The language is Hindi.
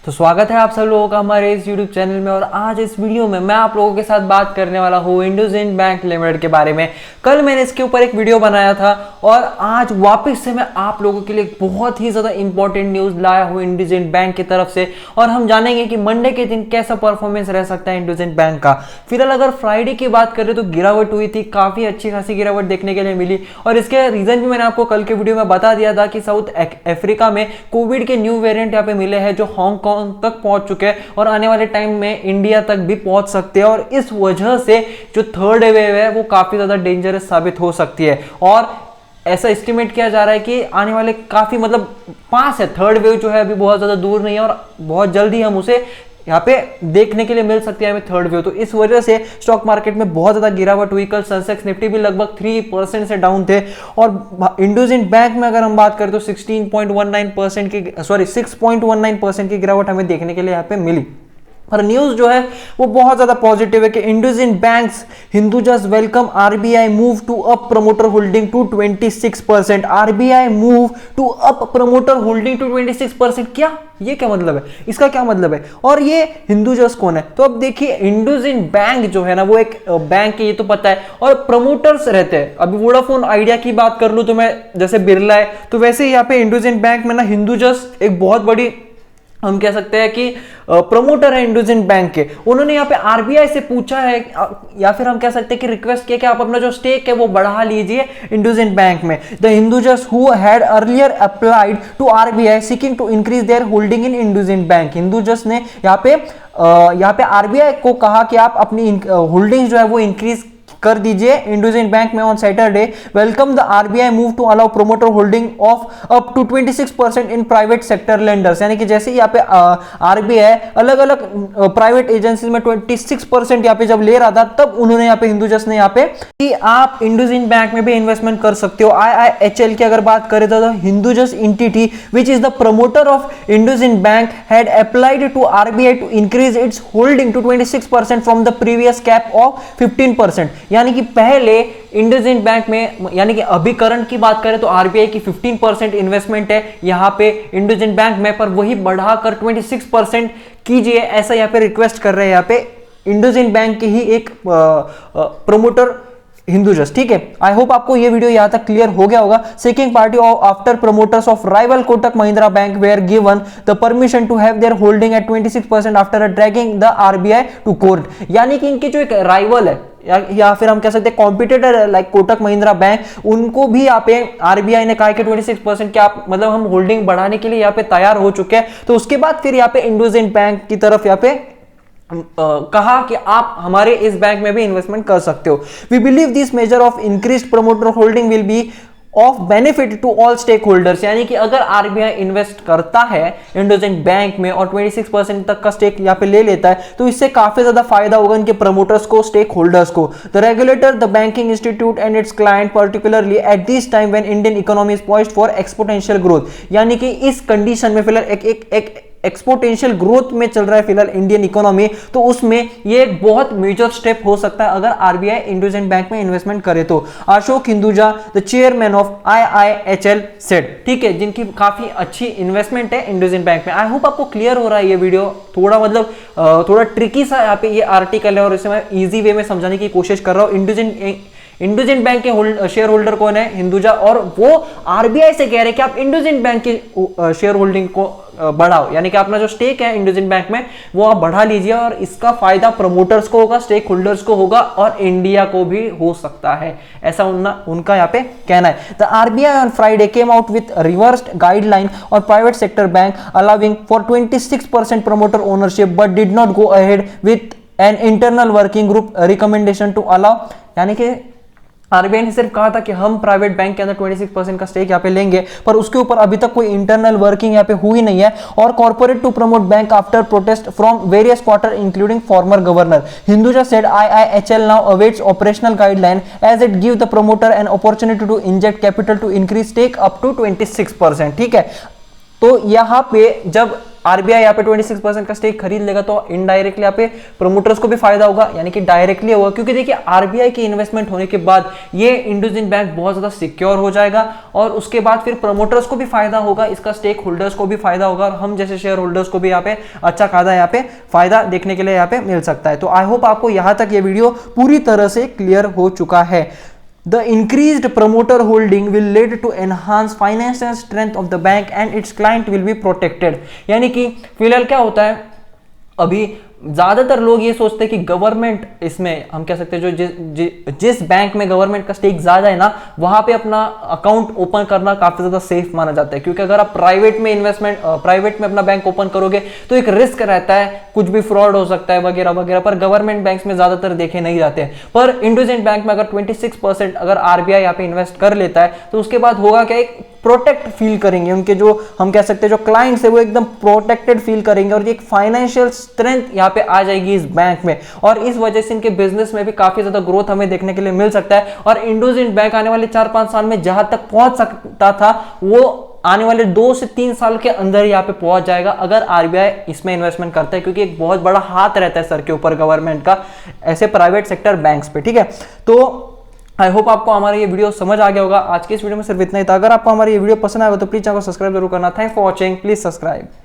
तो स्वागत है आप सब लोगों का हमारे इस YouTube चैनल में। और आज इस वीडियो में मैं आप लोगों के साथ बात करने वाला हूँ इंडसइंड बैंक लिमिटेड के बारे में। कल मैंने इसके ऊपर एक वीडियो बनाया था और आज वापस से मैं आप लोगों के लिए बहुत ही ज़्यादा इंपॉर्टेंट न्यूज़ लाया हूँ इंडसइंड बैंक की तरफ से। और हम जानेंगे कि मंडे के दिन कैसा परफॉर्मेंस रह सकता है इंडसइंड बैंक का। फिलहाल अगर फ्राइडे की बात करें तो गिरावट हुई थी, काफ़ी अच्छी खासी गिरावट देखने के लिए मिली। और इसके रीज़न भी मैंने आपको कल के वीडियो में बता दिया था कि साउथ अफ्रीका में कोविड के न्यू वेरिएंट यहाँ पे मिले हैं जो हांगकांग तक पहुंच चुके हैं और आने वाले टाइम में इंडिया तक भी पहुंच सकते हैं। और इस वजह से जो थर्ड वेव है वो काफी ज्यादा डेंजरस साबित हो सकती है। और ऐसा एस्टिमेट किया जा रहा है कि आने वाले काफी पास है, थर्ड वेव जो है अभी बहुत ज्यादा दूर नहीं है और बहुत जल्दी हम उसे यहाँ पे देखने के लिए मिल सकती है हमें थर्ड वेव। तो इस वजह से स्टॉक मार्केट में बहुत ज्यादा गिरावट हुई। कल सेंसेक्स निफ्टी भी लगभग 3% से डाउन थे। और इंडसइंड बैंक में अगर हम बात करें तो 6.19% की गिरावट हमें देखने के लिए यहाँ पे मिली। पर न्यूज जो है वो बहुत ज्यादा पॉजिटिव है कि IndusInd banks Hindujas welcome RBI move to up promoter holding to 26%। RBI move to up promoter holding to 26%। क्या ये क्या मतलब है, इसका क्या मतलब है? और ये हिंदुजास कौन है? तो अब देखिए इंडसइंड बैंक जो है ना वो एक बैंक है, ये तो पता है। और प्रमोटर्स रहते हैं। अभी वोडाफोन आइडिया की बात कर लूं तो मैं, जैसे बिरला है, तो वैसे ही यहाँ पे इंडसइंड बैंक में ना हिंदुजास एक बहुत बड़ी, हम कह सकते हैं कि प्रमोटर है इंडसइंड बैंक के। उन्होंने यहाँ पे आरबीआई से पूछा है या फिर हम कह सकते हैं कि रिक्वेस्ट किया कि आप अपना जो स्टेक है वो बढ़ा लीजिए इंडसइंड बैंक में। The Hindujas who had earlier applied to RBI seeking to increase their holding in IndusInd bank. Hindujas ने यहाँ पे आरबीआई को कहा कि आप अपनी होल्डिंग जो है वो इंक्रीज कर दीजिए इंडसइंड बैंक में on Saturday. Welcome the RBI move to allow promoter holding of up to 26% in private sector lenders. यानी कि जैसे यहाँ पे आरबीआई अलग अलग प्राइवेट एजेंसीज में 26% यहाँ पे जब ले रहा था, तब उन्होंने यहाँ पे हिंदुजास ने यहाँ पे कि आप इंडसइंड बैंक में भी इन्वेस्टमेंट कर सकते हो। आईआईएचएल की अगर बात करें तो Hindujas entity which is the promoter of IndusInd bank had applied to RBI to increase its holding to 26% from the previous cap of 15%। यानी कि पहले इंडसइंड बैंक में, यानी कि अभी करंट की बात करें तो आरबीआई की 15% इन्वेस्टमेंट है यहाँ पे इंडसइंड बैंक में, पर वही बढ़ाकर 26% कीजिए, ऐसा यहाँ पे रिक्वेस्ट कर रहे हैं यहाँ पे इंडसइंड बैंक के ही एक प्रमोटर हिंदुजास। ठीक है, आई होप आपको ये वीडियो यहां तक क्लियर हो गया होगा। Second party after promoters of rival Kotak Mahindra bank were given the permission to have their holding at 26% after dragging the RBI to court. यानी कि इनके जो एक राइवल है या फिर हम कह सकते हैं competitor like Kotak Mahindra bank, उनको भी यहाँ पे आरबीआई ने कहा कि 26% के आप हम होल्डिंग बढ़ाने के लिए यहाँ पे तैयार हो चुके हैं। तो उसके बाद फिर यहाँ पे इंडसइंड बैंक की तरफ यहाँ पे कहा कि आप हमारे इस बैंक में भी इन्वेस्टमेंट कर सकते हो। We believe this measure of increased promoter holding will be of benefit to all stakeholders. यानी कि अगर आरबीआई इन्वेस्ट करता है इंडसइंड बैंक में और 26% तक का स्टेक यहाँ पे ले लेता है, तो इससे काफी ज्यादा फायदा होगा इनके प्रमोटर्स को, स्टेक होल्डर्स को। The regulator, the banking institute and it's client particularly at this time when Indian economy is poised for exponential growth. यानी कि इस कंडीशन में फिलहाल एक एक्सपोनेंशियल ग्रोथ में चल रहा है फिलहाल इंडियन इकोनॉमी, तो उसमें ये एक बहुत मेजर स्टेप हो सकता है अगर आरबीआई इंडसइंड बैंक में इन्वेस्टमेंट करे तो। Ashok Hinduja the chairman of IIHL said, ठीक है, जिनकी काफी अच्छी इन्वेस्टमेंट है इंडसइंड बैंक में। आई होप आपको क्लियर हो रहा है ये वीडियो। थोड़ा ट्रिकी सा यहाँ पे ये आर्टिकल है और इसे मैं इजी वे में समझाने की कोशिश कर रहा हूँ। इंडसइंड बैंक के शेयर होल्डर कौन है? हिंदुजा। और वो आरबीआई से कह रहे हैं कि आप इंडसइंड बैंक की शेयर होल्डिंग को बढ़ाओ, यानी कि अपना जो स्टेक है इंडसइंड बैंक में वो आप बढ़ा लीजिए। और इसका फायदा प्रमोटर्स को होगा, स्टेक होल्डर्स को होगा और इंडिया को भी हो सकता है, ऐसा उनका यहाँ पे कहना है। The RBI on Friday came out with reversed guideline और private sector bank allowing for 26% promoter ownership but did not go ahead with an internal working group recommendation to allow. यानी कि आरबीआई ने सिर्फ कहा था कि हम प्राइवेट बैंक के अंदर 26% का स्टेक यहाँ पे लेंगे, पर उसके ऊपर अभी तक कोई इंटरनल वर्किंग यहाँ पे हुई नहीं है। और corporate to promote bank after protest from various quarter including former governor. Hinduja said IIHL now awaits operational guideline as it give the promoter an opportunity to inject capital to increase stake up to 26%। ठीक है, तो यहाँ पे जब आरबीआई यहाँ पे 26% का स्टेक खरीद लेगा तो इनडायरेक्टली यहाँ पे प्रमोटर्स को भी फायदा होगा, यानी कि डायरेक्टली होगा, क्योंकि देखिए आरबीआई की इन्वेस्टमेंट होने के बाद ये इंडसइंड बैंक बहुत ज्यादा सिक्योर हो जाएगा और उसके बाद फिर प्रमोटर्स को भी फायदा होगा, इसका स्टेक होल्डर्स को भी फायदा होगा और हम जैसे शेयर होल्डर्स को भी यहाँ पे अच्छा खासा यहाँ पे फायदा देखने के लिए यहाँ पे मिल सकता है। तो आई होप आपको यहां तक ये वीडियो पूरी तरह से क्लियर हो चुका है। The increased promoter holding will lead to enhanced financial strength of the bank and its client will be protected। यानी कि फिलहाल क्या होता है, अभी ज्यादातर लोग ये सोचते हैं कि गवर्नमेंट, इसमें हम कह सकते हैं जो जिस बैंक में गवर्नमेंट का स्टेक ज्यादा है ना, वहां पे अपना अकाउंट ओपन करना काफी ज्यादा सेफ माना जाता है, क्योंकि अगर आप प्राइवेट में अपना बैंक ओपन करोगे तो एक रिस्क रहता है, कुछ भी फ्रॉड हो सकता है वगैरह वगैरह, पर गवर्नमेंट बैंक्स में ज्यादातर देखे नहीं जाते हैं। पर इंडसइंड बैंक में अगर 26% अगर आरबीआई यहाँ पे इन्वेस्ट कर लेता है तो उसके बाद होगा क्या, एक प्रोटेक्ट फील करेंगे, उनके जो हम कह सकते हैं जो क्लाइंट्स है वो एकदम प्रोटेक्टेड फील करेंगे और एक फाइनेंशियल स्ट्रेंथ यहाँ पे आ जाएगी इस बैंक में, और इस वजह से इनके बिजनेस में भी काफी ज्यादा ग्रोथ हमें देखने के लिए मिल सकता है। और इंडसइंड बैंक आने वाले 4-5 साल में जहां तक पहुंच सकता था वो आने वाले 2 से 3 साल के अंदर यहाँ पे पहुंच जाएगा अगर आरबीआई इसमें इन्वेस्टमेंट करता है, क्योंकि एक बहुत बड़ा हाथ रहता है सर के ऊपर गवर्नमेंट का ऐसे प्राइवेट सेक्टर बैंक्स पे। ठीक है, तो आई होप आपको हमारा ये वीडियो समझ आ गया होगा। आज के इस वीडियो में सिर्फ इतना ही था। अगर आपको हमारा ये वीडियो पसंद आया तो प्लीज चैनल को सब्सक्राइब जरूर करना। Thanks for watching, please subscribe.